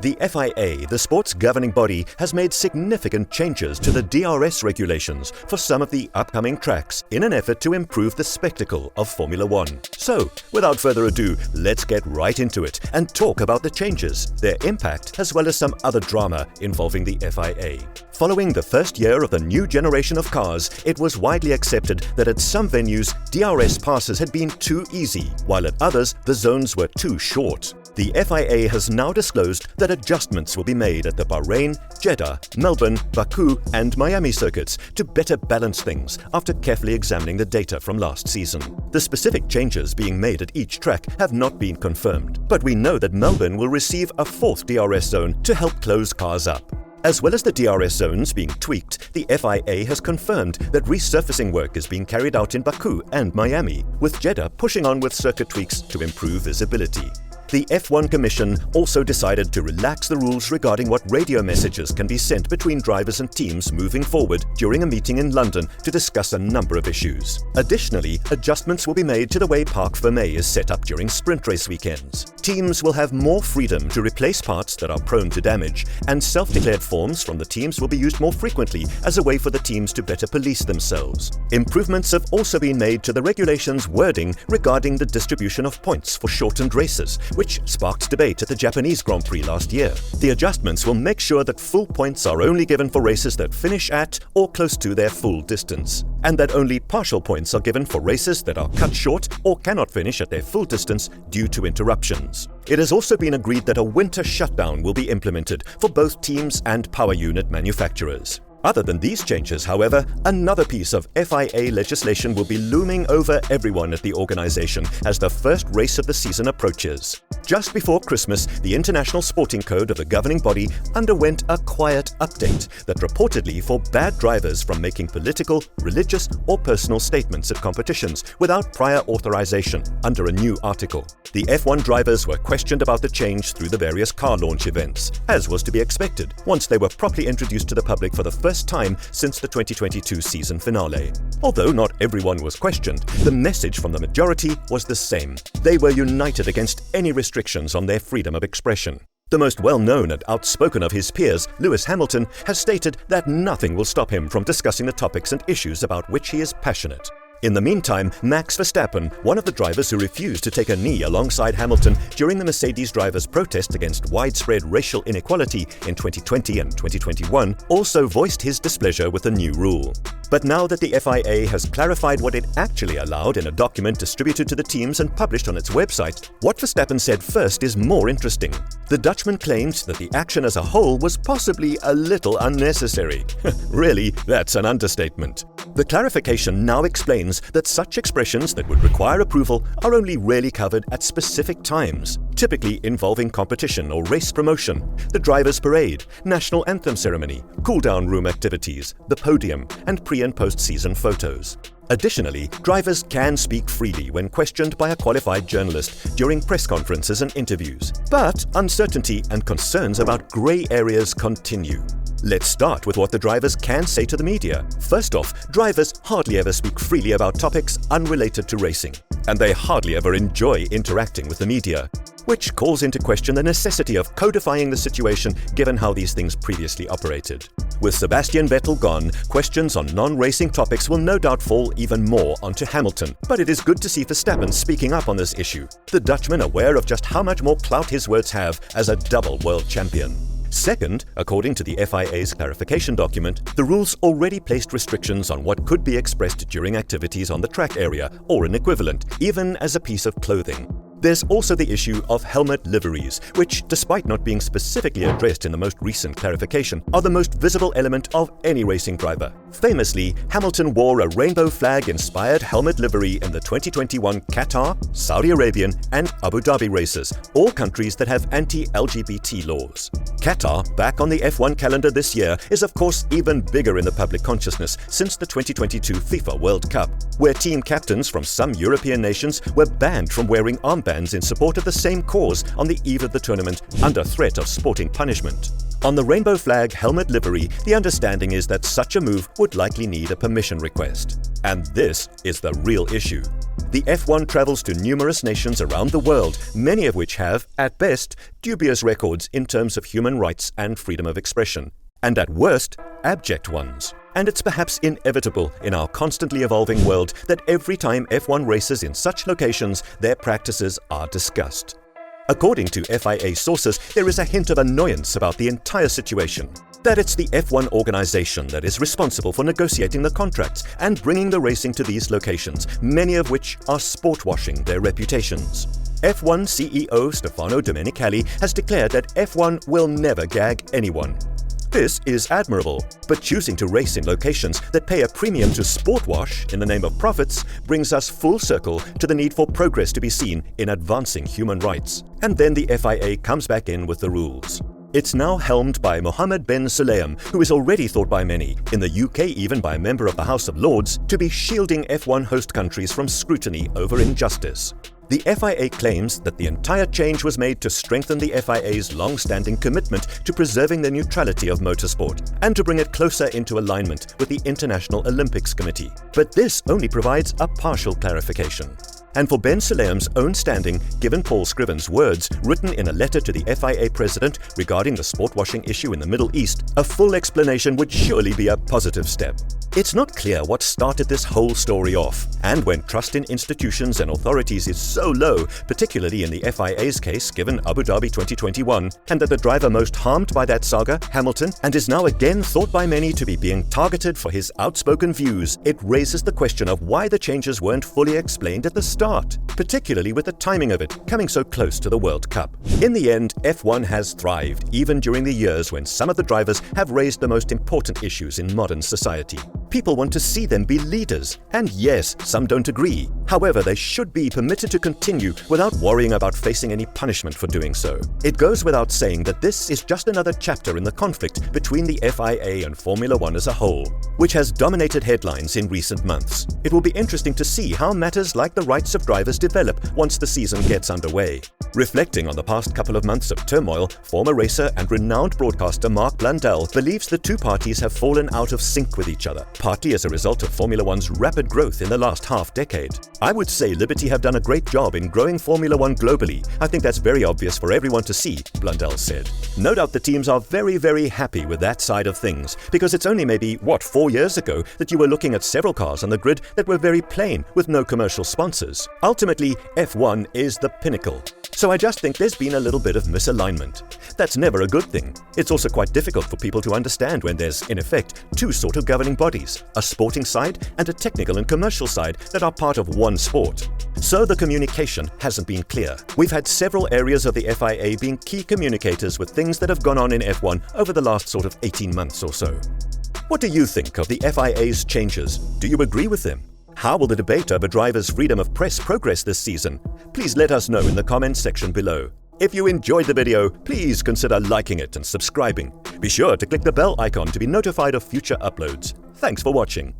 The FIA, the sport's governing body, has made significant changes to the DRS regulations for some of the upcoming tracks in an effort to improve the spectacle of Formula One. So, without further ado, let's get right into it and talk about the changes, their impact, as well as some other drama involving the FIA. Following the first year of the new generation of cars, it was widely accepted that at some venues, DRS passes had been too easy, while at others, the zones were too short. The FIA has now disclosed that adjustments will be made at the Bahrain, Jeddah, Melbourne, Baku and Miami circuits to better balance things after carefully examining the data from last season. The specific changes being made at each track have not been confirmed, but we know that Melbourne will receive a fourth DRS zone to help close cars up. As well as the DRS zones being tweaked, the FIA has confirmed that resurfacing work is being carried out in Baku and Miami, with Jeddah pushing on with circuit tweaks to improve visibility. The F1 Commission also decided to relax the rules regarding what radio messages can be sent between drivers and teams moving forward during a meeting in London to discuss a number of issues. Additionally, adjustments will be made to the way Parc Fermé is set up during sprint race weekends. Teams will have more freedom to replace parts that are prone to damage, and self-declared forms from the teams will be used more frequently as a way for the teams to better police themselves. Improvements have also been made to the regulations' wording regarding the distribution of points for shortened races, which sparked debate at the Japanese Grand Prix last year. The adjustments will make sure that full points are only given for races that finish at or close to their full distance, and that only partial points are given for races that are cut short or cannot finish at their full distance due to interruptions. It has also been agreed that a winter shutdown will be implemented for both teams and power unit manufacturers. Other than these changes, however, another piece of FIA legislation will be looming over everyone at the organization as the first race of the season approaches. Just before Christmas, the International Sporting Code of the governing body underwent a quiet update that reportedly forbade drivers from making political, religious, or personal statements at competitions without prior authorization under a new article. The F1 drivers were questioned about the change through the various car launch events, as was to be expected once they were properly introduced to the public for the first time since the 2022 season finale. Although not everyone was questioned, the message from the majority was the same. They were united against any restrictions on their freedom of expression. The most well-known and outspoken of his peers, Lewis Hamilton, has stated that nothing will stop him from discussing the topics and issues about which he is passionate. In the meantime, Max Verstappen, one of the drivers who refused to take a knee alongside Hamilton during the Mercedes drivers' protest against widespread racial inequality in 2020 and 2021, also voiced his displeasure with the new rule. But now that the FIA has clarified what it actually allowed in a document distributed to the teams and published on its website, what Verstappen said first is more interesting. The Dutchman claimed that the action as a whole was possibly a little unnecessary. Really, that's an understatement. The clarification now explains that such expressions that would require approval are only rarely covered at specific times, typically involving competition or race promotion, the driver's parade, national anthem ceremony, cool-down room activities, the podium, and pre- and post-season photos. Additionally, drivers can speak freely when questioned by a qualified journalist during press conferences and interviews, but uncertainty and concerns about grey areas continue. Let's start with what the drivers can say to the media. First off, drivers hardly ever speak freely about topics unrelated to racing, and they hardly ever enjoy interacting with the media, which calls into question the necessity of codifying the situation given how these things previously operated. With Sebastian Vettel gone, questions on non-racing topics will no doubt fall even more onto Hamilton, but it is good to see Verstappen speaking up on this issue, the Dutchman aware of just how much more clout his words have as a double world champion. Second, according to the FIA's clarification document, the rules already placed restrictions on what could be expressed during activities on the track area or an equivalent, even as a piece of clothing. There's also the issue of helmet liveries, which, despite not being specifically addressed in the most recent clarification, are the most visible element of any racing driver. Famously, Hamilton wore a rainbow flag-inspired helmet livery in the 2021 Qatar, Saudi Arabian, and Abu Dhabi races, all countries that have anti-LGBT laws. Qatar, back on the F1 calendar this year, is of course even bigger in the public consciousness since the 2022 FIFA World Cup, where team captains from some European nations were banned from wearing armbands in support of the same cause on the eve of the tournament under threat of sporting punishment. On the rainbow flag helmet livery, the understanding is that such a move would likely need a permission request. And this is the real issue. The F1 travels to numerous nations around the world, many of which have, at best, dubious records in terms of human rights and freedom of expression, and at worst, abject ones. And it's perhaps inevitable in our constantly evolving world that every time F1 races in such locations, their practices are discussed. According to FIA sources, there is a hint of annoyance about the entire situation. That it's the F1 organization that is responsible for negotiating the contracts and bringing the racing to these locations, many of which are sport-washing their reputations. F1 CEO Stefano Domenicali has declared that F1 will never gag anyone. This is admirable, but choosing to race in locations that pay a premium to sport wash in the name of profits brings us full circle to the need for progress to be seen in advancing human rights. And then the FIA comes back in with the rules. It's now helmed by Mohammed Ben Sulayem, who is already thought by many, in the UK even by a member of the House of Lords, to be shielding F1 host countries from scrutiny over injustice. The FIA claims that the entire change was made to strengthen the FIA's long-standing commitment to preserving the neutrality of motorsport and to bring it closer into alignment with the International Olympics Committee. But this only provides a partial clarification. And for Ben Sulayem's own standing, given Paul Scriven's words written in a letter to the FIA president regarding the sport washing issue in the Middle East, a full explanation would surely be a positive step. It's not clear what started this whole story off, and when trust in institutions and authorities is so low, particularly in the FIA's case given Abu Dhabi 2021, and that the driver most harmed by that saga, Hamilton, and is now again thought by many to be being targeted for his outspoken views, it raises the question of why the changes weren't fully explained at the start, particularly with the timing of it coming so close to the World Cup. In the end, F1 has thrived, even during the years when some of the drivers have raised the most important issues in modern society. People want to see them be leaders, and yes, some don't agree. However, they should be permitted to continue without worrying about facing any punishment for doing so. It goes without saying that this is just another chapter in the conflict between the FIA and Formula One as a whole, which has dominated headlines in recent months. It will be interesting to see how matters like the rights of drivers develop once the season gets underway. Reflecting on the past couple of months of turmoil, former racer and renowned broadcaster Mark Blundell believes the two parties have fallen out of sync with each other, partly as a result of Formula One's rapid growth in the last half-decade. I would say Liberty have done a great job in growing Formula One globally. I think that's very obvious for everyone to see, Blundell said. No doubt the teams are very, very happy with that side of things, because it's only maybe, 4 years ago that you were looking at several cars on the grid that were very plain, with no commercial sponsors. Ultimately, F1 is the pinnacle. So I just think there's been a little bit of misalignment. That's never a good thing. It's also quite difficult for people to understand when there's, in effect, two sort of governing bodies, a sporting side and a technical and commercial side that are part of one sport. So the communication hasn't been clear. We've had several areas of the FIA being key communicators with things that have gone on in F1 over the last sort of 18 months or so. What do you think of the FIA's changes? Do you agree with them? How will the debate over drivers' freedom of press progress this season? Please let us know in the comments section below. If you enjoyed the video, please consider liking it and subscribing. Be sure to click the bell icon to be notified of future uploads. Thanks for watching.